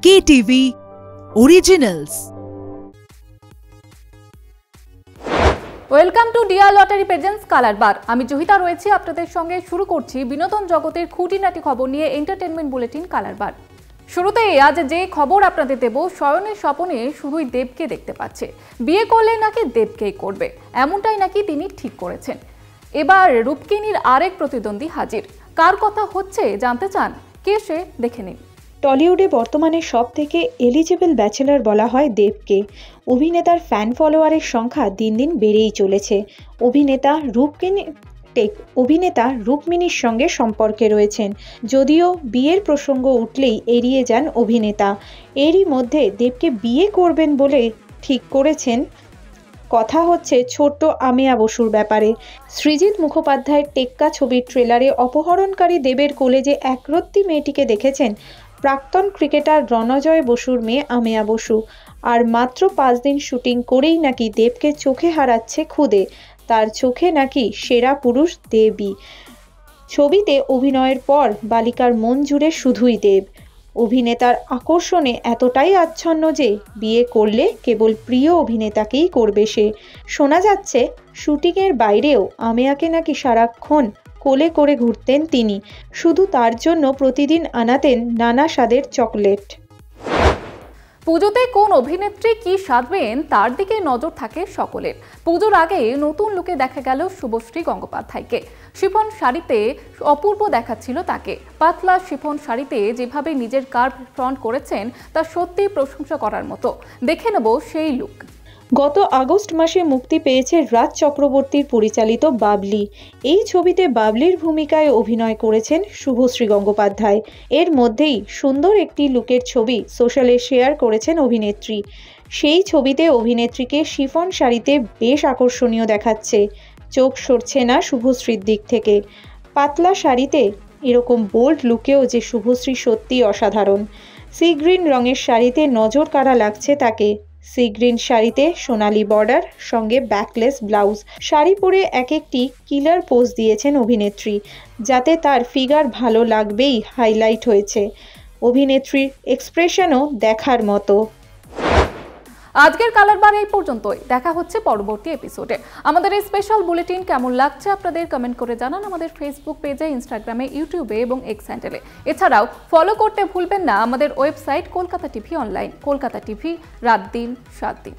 KTV Originals। Welcome to dear lottery presents colour bar. আমি জহিতা রয়েছি আপনাদের সঙ্গে। শুরু করছি বিনোদন জগতের খুঁটিনাটি খবর নিয়ে এন্টারটেনমেন্ট বুলেটিন কালার বার। শুরুতেই আজ যে খবর আপনাদের দেব, শয়নের স্বপনে শুধুই দেবকে দেখতে পাচ্ছে। বিয়ে করলে নাকি দেবকেই করবে, এমনটাই নাকি তিনি ঠিক করেছেন। এবার রূপকিনীর আরেক প্রতিদ্বন্দ্বী হাজির। কার কথা হচ্ছে জানতে চান? কে সে, দেখে নিন। টলিউডে বর্তমানে সব থেকে এলিজেবল ব্যাচেলর বলা হয় দেবকে। অভিনেতার ফ্যান ফলোয়ারের সংখ্যা দিন দিন বেড়েই চলেছে। অভিনেতা রুক্মিণীর সঙ্গে সম্পর্কে রয়েছেন, যদিও বিয়ের প্রসঙ্গ উঠলেই এড়িয়ে যান অভিনেতা। এরই মধ্যে দেবকে বিয়ে করবেন বলে ঠিক করেছেন। কথা হচ্ছে ছোট্ট আমেয়া বসুর ব্যাপারে। সৃজিত মুখোপাধ্যায়ের টেক্কা ছবির ট্রেলারে অপহরণকারী দেবের কোলে যে একরত্তি মেয়েটিকে দেখেছেন, প্রাক্তন ক্রিকেটার রণজয় বসুর মেয়ে আমেয়া বসু। আর মাত্র 5 দিন শুটিং করেই নাকি দেবকে চোখে হারাচ্ছে খুদে। তার চোখে নাকি সেরা পুরুষ দেবই। ছবিতে অভিনয়ের পর বালিকার মন জুড়ে শুধুই দেব। অভিনেতার আকর্ষণে এতটাই আচ্ছন্ন যে বিয়ে করলে কেবল প্রিয় অভিনেতাকেই করবে সে। শোনা যাচ্ছে শুটিংয়ের বাইরেও আমেয়াকে নাকি সারাক্ষণ কোলে করে ঘুরতেন তিনি। শুধু তার জন্য প্রতিদিন আনাতেন নানা স্বাদের চকলেট। পুজোতে কোন অভিনেত্রী কি সাজবেন তার দিকে নজর থাকে সকলের। পুজোর আগে নতুন লুকে দেখা গেল শুভশ্রী গঙ্গোপাধ্যায়কে। শিফন শাড়িতে অপূর্ব দেখাচ্ছিল তাকে। পাতলা শিফন শাড়িতে যেভাবে নিজের কার্ভ ফ্রন্ট করেছেন তা সত্যি প্রশংসা করার মতো। দেখে নেব সেই লুক। গত আগস্ট মাসে মুক্তি পেয়েছে রাজ চক্রবর্তীর পরিচালিত বাবলি। এই ছবিতে বাবলির ভূমিকায় অভিনয় করেছেন শুভশ্রী গঙ্গোপাধ্যায়। এর মধ্যেই সুন্দর একটি লুকের ছবি সোশ্যালে শেয়ার করেছেন অভিনেত্রী। সেই ছবিতে অভিনেত্রীকে শিফন শাড়িতে বেশ আকর্ষণীয় দেখাচ্ছে। চোখ সরছে না শুভশ্রীর দিক থেকে। পাতলা শাড়িতে এরকম বোল্ড লুকেও যে শুভশ্রী সত্যি অসাধারণ। সি গ্রিন রঙের শাড়িতে নজর কাড়া লাগছে তাকে। সি গ্রিন শাড়িতে সোনালি বর্ডার, সঙ্গে ব্যাকলেস ব্লাউজ। শাড়ি পরে এক একটি কিলার পোজ দিয়েছেন অভিনেত্রী, যাতে তার ফিগার ভালো লাগবেই হাইলাইট হয়েছে। অভিনেত্রীর এক্সপ্রেশনও দেখার মতো। আজকের কালার বার এই পর্যন্তই। দেখা হচ্ছে পরবর্তী এপিসোডে। আমাদের এই স্পেশাল বুলেটিন কেমন লাগছে আপনাদের কমেন্ট করে জানান আমাদের ফেসবুক পেজে, ইনস্টাগ্রামে, ইউটিউবে এবং এক্স হ্যান্ডেলে। এছাড়াও ফলো করতে ভুলবেন না আমাদের website Kolkata TV online. Kolkata TV, রাত দিন 7 দিন।